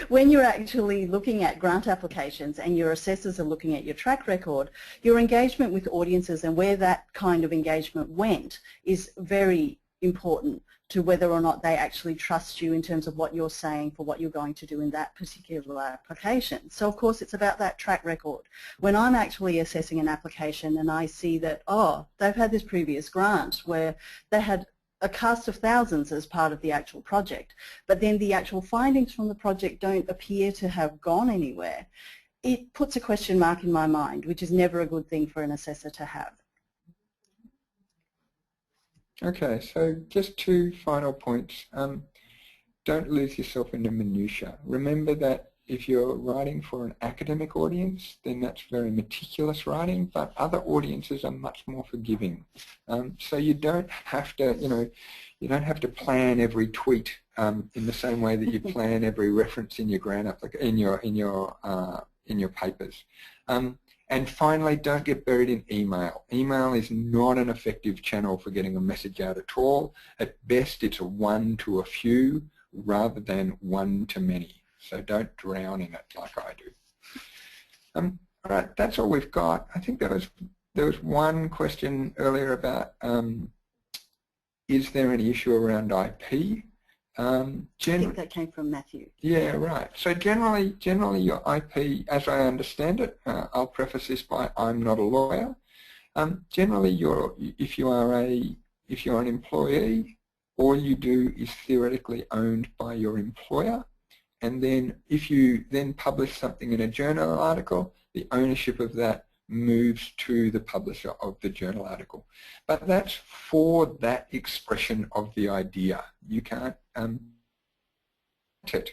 When you're actually looking at grant applications and your assessors are looking at your track record, your engagement with audiences and where that kind of engagement went is very important to whether or not they actually trust you in terms of what you're saying for what you're going to do in that particular application. So of course it's about that track record. When I'm actually assessing an application and I see that, oh, they've had this previous grant where they had a cast of thousands as part of the actual project, but then the actual findings from the project don't appear to have gone anywhere, it puts a question mark in my mind, which is never a good thing for an assessor to have. Okay, so just two final points. Don't lose yourself in the minutiae. Remember that if you're writing for an academic audience, then that's very meticulous writing, but other audiences are much more forgiving. So you don't have to, you don't have to plan every tweet in the same way that you plan every reference in your grant application, in your papers. And finally, don't get buried in email. Email is not an effective channel for getting a message out at all. At best, it's a one to a few rather than one to many. So don't drown in it like I do. All right, that's all we've got. I think there was one question earlier about is there any issue around IP? I think that came from Matthew. Yeah, right. So generally your IP, as I understand it, I'll preface this by I'm not a lawyer. Generally, if you're an employee, all you do is theoretically owned by your employer, and then if you then publish something in a journal article, the ownership of that moves to the publisher of the journal article. But that's for that expression of the idea. You can't it.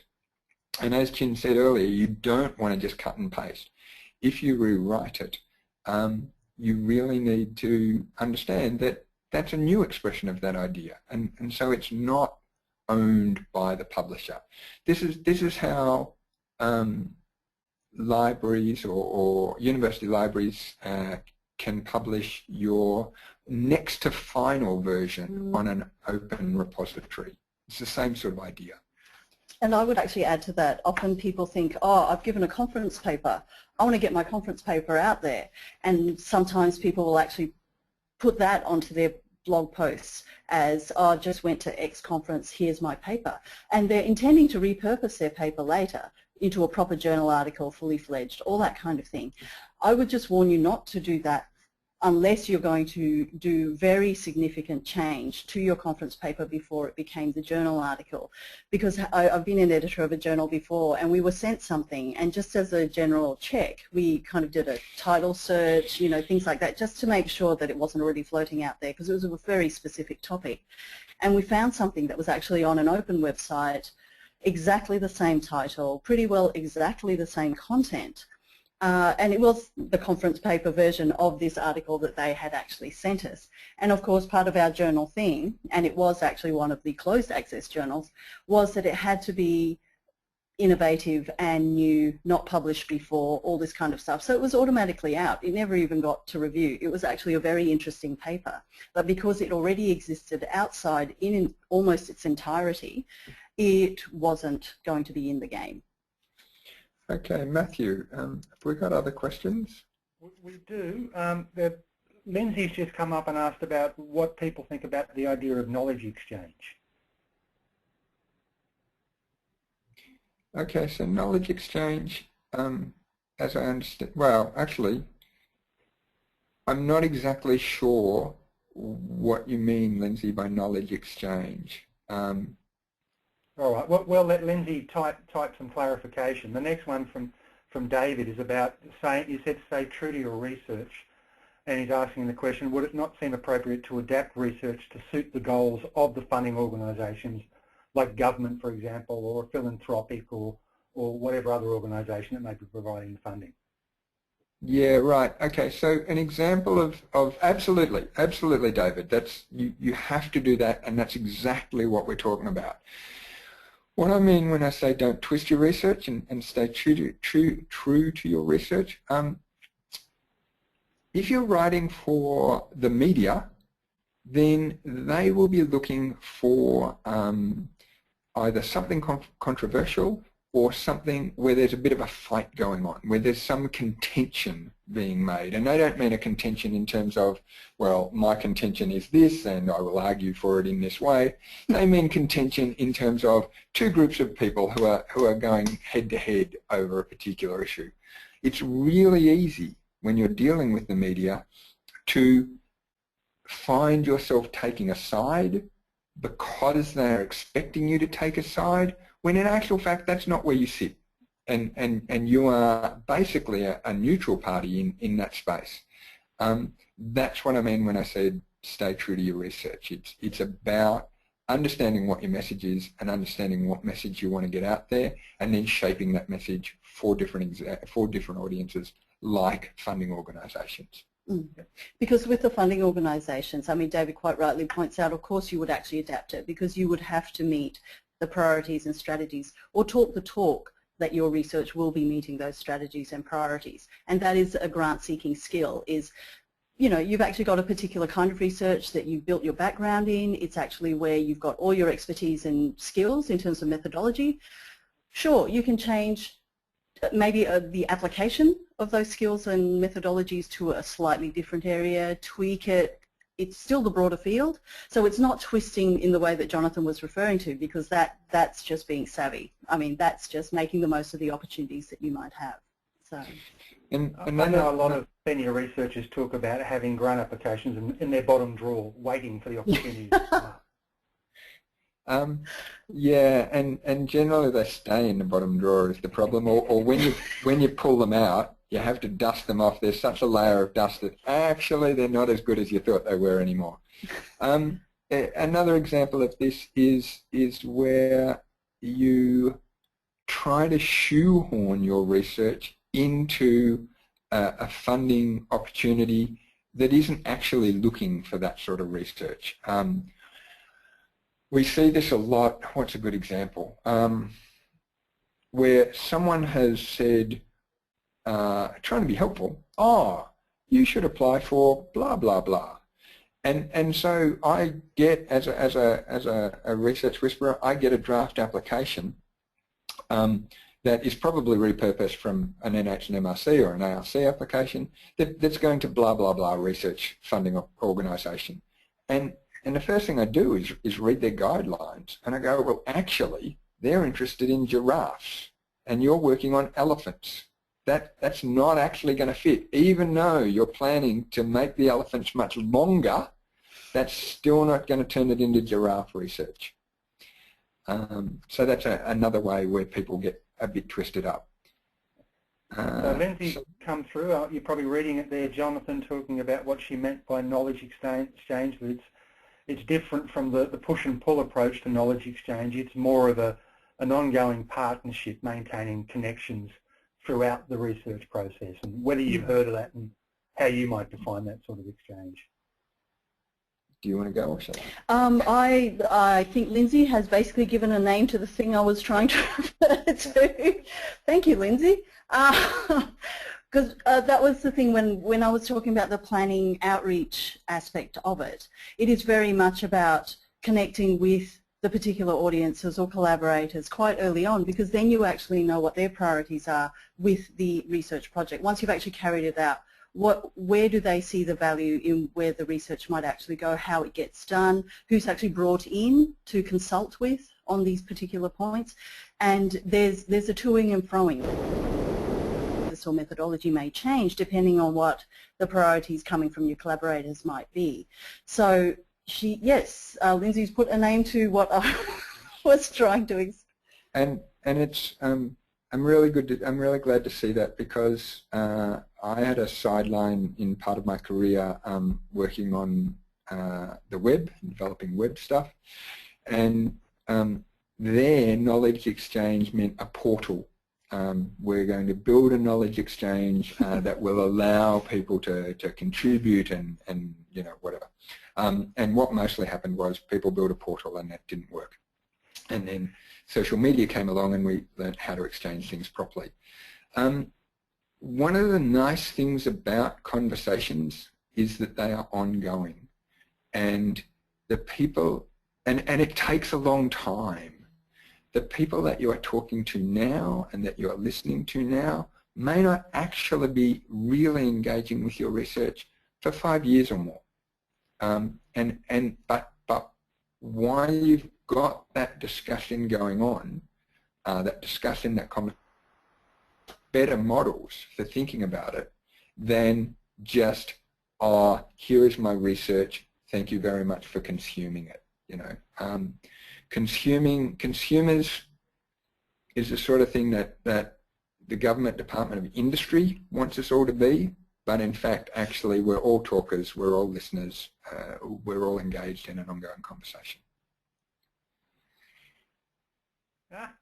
And as Chin said earlier, you don't want to just cut and paste. If you rewrite it, you really need to understand that that's a new expression of that idea, and so it's not owned by the publisher. This is how libraries or university libraries can publish your next to final version on an open repository. It's the same sort of idea. And I would actually add to that, often people think, oh, I've given a conference paper, I want to get my conference paper out there. And sometimes people will actually put that onto their blog posts as, oh, I just went to X conference, here's my paper. And they're intending to repurpose their paper later into a proper journal article, fully fledged, all that kind of thing. I would just warn you not to do that unless you're going to do very significant change to your conference paper before it became the journal article. Because I've been an editor of a journal before, and we were sent something, and just as a general check, we kind of did a title search, you know, things like that, just to make sure that it wasn't already floating out there, because it was a very specific topic. And we found something that was actually on an open website, exactly the same title, pretty well exactly the same content. And it was the conference paper version of this article that they had actually sent us. And of course, part of our journal thing, and it was actually one of the closed access journals, was that it had to be innovative and new, not published before, all this kind of stuff. So it was automatically out. It never even got to review. It was actually a very interesting paper. But because it already existed outside in almost its entirety, it wasn't going to be in the game. Okay, Matthew, have we got other questions? We do. Lindsay's just come up and asked about what people think about the idea of knowledge exchange. Okay, so knowledge exchange, as I understand, well, actually, I'm not exactly sure what you mean, Lindsay, by knowledge exchange. All right. Well, we'll let Lindsay type some clarification. The next one from David is about saying, you said stay true to your research, and he's asking the question, would it not seem appropriate to adapt research to suit the goals of the funding organisations, like government, for example, or philanthropic, or whatever other organisation that may be providing the funding? Yeah, right. Okay, so an example of absolutely, David. That's you have to do that, and that's exactly what we're talking about. What I mean when I say don't twist your research and stay true to your research, if you're writing for the media, then they will be looking for either something controversial or something where there's a bit of a fight going on, where there's some contention being made. And I don't mean a contention in terms of, well, my contention is this and I will argue for it in this way. They mean contention in terms of two groups of people who are going head to head over a particular issue. It's really easy when you're dealing with the media to find yourself taking a side because they're expecting you to take a side, when in actual fact that's not where you sit, and you are basically a neutral party in that space. That's what I mean when I said stay true to your research. It's about understanding what your message is and understanding what message you want to get out there, and then shaping that message for different audiences, like funding organisations. Because with the funding organisations, I mean, David quite rightly points out, of course you would actually adapt it, because you would have to meet the priorities and strategies, or talk the talk that your research will be meeting those strategies and priorities. And that is a grant-seeking skill, is, you know, you've actually got a particular kind of research that you've built your background in. It's actually where you've got all your expertise and skills in terms of methodology. Sure, you can change maybe the application of those skills and methodologies to a slightly different area, tweak it. It's still the broader field, so it's not twisting in the way that Jonathan was referring to, because that's just being savvy. I mean, that's just making the most of the opportunities that you might have. So, and I know a lot of senior researchers talk about having grant applications in their bottom drawer, waiting for the opportunity to start. Yeah, and generally they stay in the bottom drawer is the problem, or when you pull them out, you have to dust them off. There's such a layer of dust that actually they're not as good as you thought they were anymore. Another example of this is where you try to shoehorn your research into a funding opportunity that isn't actually looking for that sort of research. We see this a lot. What's a good example? Where someone has said, trying to be helpful. Oh, you should apply for blah blah blah, and so I get as a research whisperer, I get a draft application that is probably repurposed from an NH and MRC or an ARC application that's going to blah blah blah research funding organisation, and the first thing I do is read their guidelines, and I go, well, actually they're interested in giraffes, and you're working on elephants. That's not actually going to fit. Even though you're planning to make the elephants much longer, that's still not going to turn it into giraffe research. So that's another way where people get a bit twisted up. So Lindsay's come through. You're probably reading it there, Jonathan, talking about what she meant by knowledge exchange. That it's different from the push and pull approach to knowledge exchange. It's more of an ongoing partnership, maintaining connections throughout the research process, and whether you've heard of that and how you might define that sort of exchange. Do you want to go or shall I? I think Lindsay has basically given a name to the thing I was trying to refer to. Thank you, Lindsay. Because that was the thing when I was talking about the planning outreach aspect of it. It is very much about connecting with the particular audiences or collaborators quite early on, because then you actually know what their priorities are with the research project. Once you've actually carried it out, where do they see the value in where the research might actually go, how it gets done, who's actually brought in to consult with on these particular points, and there's a toing and froing. This or methodology may change depending on what the priorities coming from your collaborators might be. So yes, Lindsay's put a name to what I was trying to explain. And it's I'm really glad to see that, because I had a sideline in part of my career working on the web, developing web stuff, and there knowledge exchange meant a portal. We're going to build a knowledge exchange that will allow people to contribute and you know, whatever. And what mostly happened was people built a portal and that didn't work. And then social media came along and we learned how to exchange things properly. One of the nice things about conversations is that they are ongoing, and the people, and it takes a long time. The people that you are talking to now and that you are listening to now may not actually be really engaging with your research for 5 years or more. But while you've got that discussion going on, that discussion, that conversation, better models for thinking about it than just, oh, here is my research, thank you very much for consuming it. You know, consumers is the sort of thing that the government Department of Industry wants us all to be, but in fact, actually, we're all talkers, we're all listeners, we're all engaged in an ongoing conversation.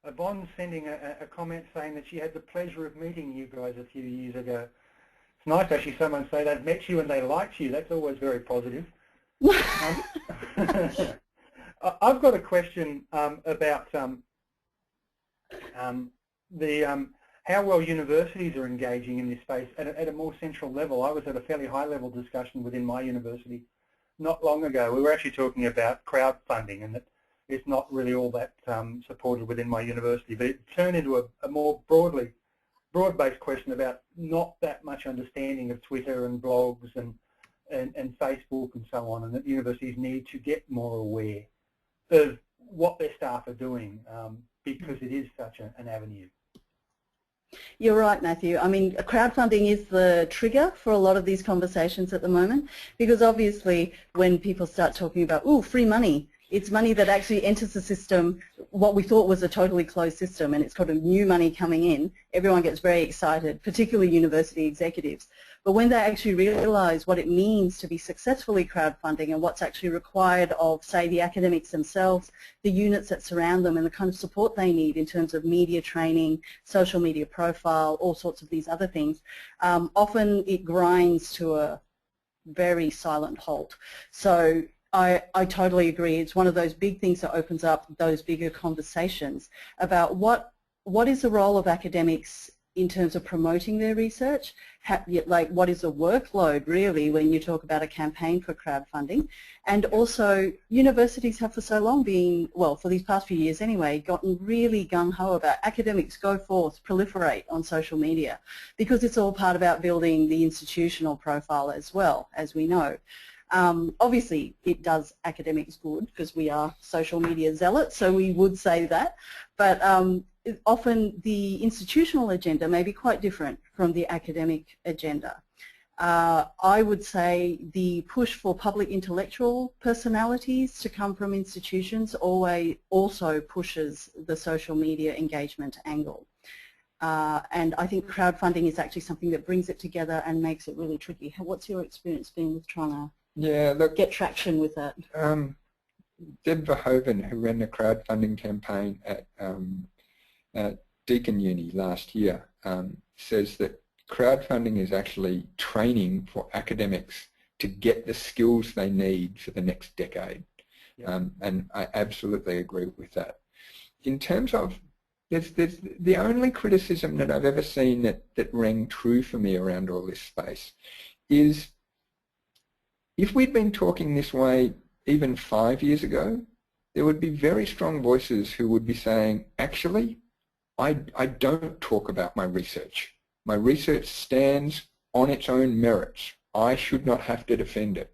Yvonne's sending a comment saying that she had the pleasure of meeting you guys a few years ago. It's nice actually someone say they've met you and they liked you. That's always very positive. I've got a question about how well universities are engaging in this space at a more central level. I was at a fairly high level discussion within my university not long ago. We were actually talking about crowdfunding, and that it's not really all that supported within my university, but it turned into a more broad-based question about not that much understanding of Twitter and blogs and Facebook and so on, and that universities need to get more aware of what their staff are doing because it is such an avenue. You're right, Matthew. I mean, crowdfunding is the trigger for a lot of these conversations at the moment, because obviously when people start talking about, ooh, free money, it's money that actually enters the system, what we thought was a totally closed system, and it's got a new money coming in. Everyone gets very excited, particularly university executives. But when they actually realize what it means to be successfully crowdfunding and what's actually required of, say, the academics themselves, the units that surround them, and the kind of support they need in terms of media training, social media profile, all sorts of these other things, often it grinds to a very silent halt. So I totally agree. It's one of those big things that opens up those bigger conversations about what is the role of academics in terms of promoting their research, like what is the workload really when you talk about a campaign for crowdfunding. And also universities have for so long been, well, for these past few years anyway, gotten really gung-ho about academics go forth, proliferate on social media, because it's all part about building the institutional profile as well, as we know. Obviously it does academics good because we are social media zealots, so we would say that, but often the institutional agenda may be quite different from the academic agenda. I would say the push for public intellectual personalities to come from institutions always also pushes the social media engagement angle. And I think crowdfunding is actually something that brings it together and makes it really tricky. What's your experience been with trying to get traction with that? Deb Verhoeven, who ran the crowdfunding campaign at Deakin Uni last year, says that crowdfunding is actually training for academics to get the skills they need for the next decade. Yep. And I absolutely agree with that. In terms of, there's the only criticism that I've ever seen that rang true for me around all this space is, if we'd been talking this way even 5 years ago, there would be very strong voices who would be saying, actually, I don't talk about my research. My research stands on its own merits. I should not have to defend it.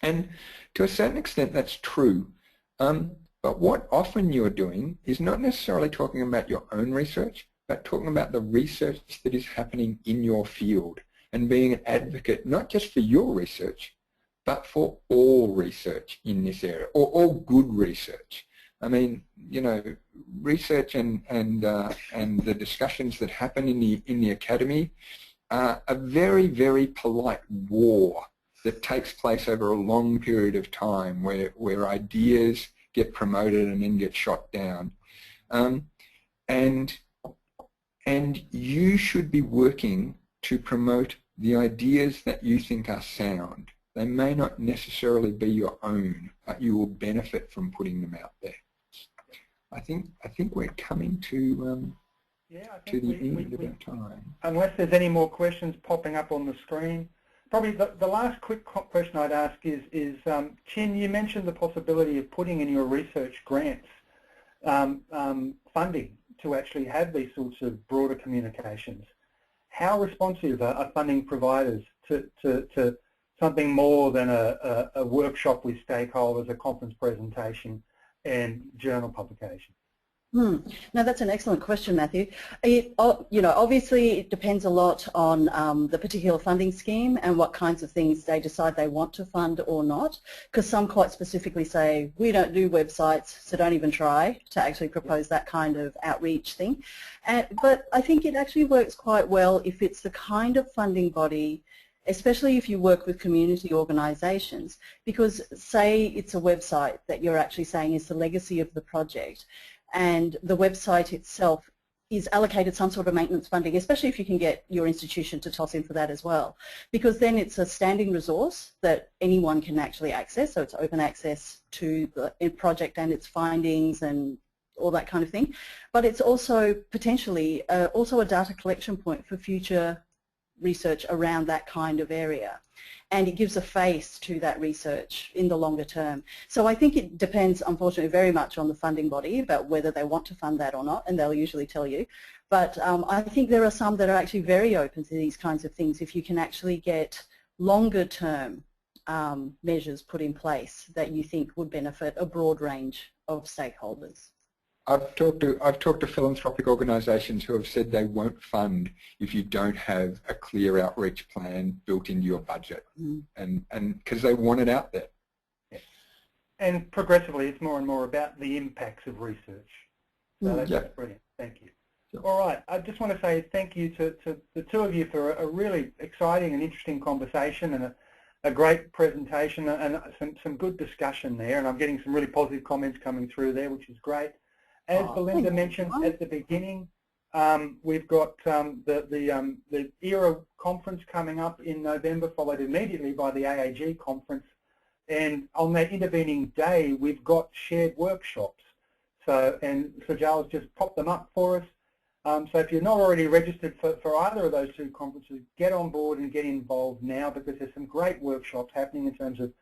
And to a certain extent, that's true. But what often you're doing is not necessarily talking about your own research, but talking about the research that is happening in your field and being an advocate not just for your research, but for all research in this area, or all good research. I mean, you know, research and the discussions that happen in the academy are a very, very polite war that takes place over a long period of time, where ideas get promoted and then get shot down, and you should be working to promote the ideas that you think are sound. They may not necessarily be your own, but you will benefit from putting them out there. I think we're coming to the end of our time. Unless there's any more questions popping up on the screen. Probably the last quick question I'd ask is Chin, you mentioned the possibility of putting in your research grants funding to actually have these sorts of broader communications. How responsive are funding providers to something more than a workshop with stakeholders, a conference presentation, and journal publication? No, that's an excellent question, Matthew. Obviously it depends a lot on the particular funding scheme and what kinds of things they decide they want to fund or not, because some quite specifically say, we don't do websites, so don't even try to actually propose that kind of outreach thing. But I think it actually works quite well if it's the kind of funding body, especially if you work with community organisations, because say it's a website that you're actually saying is the legacy of the project, and the website itself is allocated some sort of maintenance funding, especially if you can get your institution to toss in for that as well, because then it's a standing resource that anyone can actually access, so it's open access to the project and its findings and all that kind of thing. But it's also potentially also a data collection point for future research around that kind of area, and it gives a face to that research in the longer term. So I think it depends, unfortunately, very much on the funding body about whether they want to fund that or not, and they'll usually tell you. But I think there are some that are actually very open to these kinds of things if you can actually get longer term measures put in place that you think would benefit a broad range of stakeholders. I've talked to philanthropic organisations who have said they won't fund if you don't have a clear outreach plan built into your budget, and because they want it out there. Yeah. And progressively, it's more and more about the impacts of research. So that's brilliant. Thank you. Sure. All right. I just want to say thank you to the two of you for a really exciting and interesting conversation and a great presentation and some good discussion there. And I'm getting some really positive comments coming through there, which is great. As Belinda mentioned at the beginning, we've got the ERA conference coming up in November, followed immediately by the AAG conference. And on that intervening day, we've got shared workshops. So Giles just popped them up for us. So if you're not already registered for either of those two conferences, get on board and get involved now, because there's some great workshops happening in terms of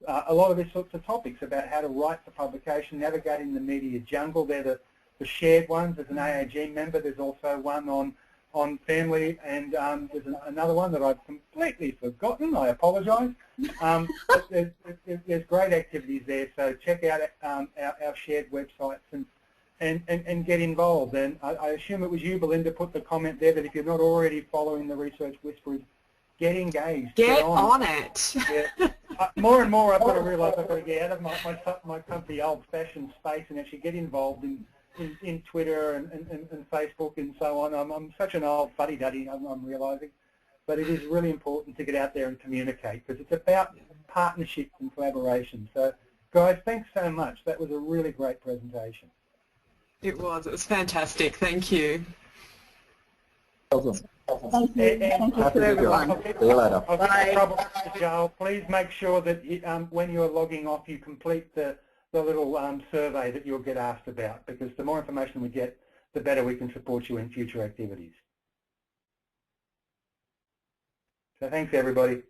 a lot of these sorts of topics about how to write for publication, navigating the media jungle. They're the shared ones. As an AAG member, there's also one on family, and there's another one that I've completely forgotten. I apologise. But there's great activities there, so check out our shared websites and get involved. And I assume it was you, Belinda, put the comment there that if you're not already following the Research Whisperers, get engaged. Get on it. Yeah. More and more I've got to realise I've got to get out of my comfy old-fashioned space and actually get involved in Twitter and Facebook and so on. I'm such an old fuddy-duddy, I'm realising. But it is really important to get out there and communicate, because it's about partnerships and collaboration. So, guys, thanks so much. That was a really great presentation. It was fantastic. Thank you. Awesome. Thank you. Thank you to everyone. See you later. I'll get in trouble with Joel. Please make sure that when you're logging off, you complete the little survey that you'll get asked about, because the more information we get, the better we can support you in future activities. So thanks, everybody.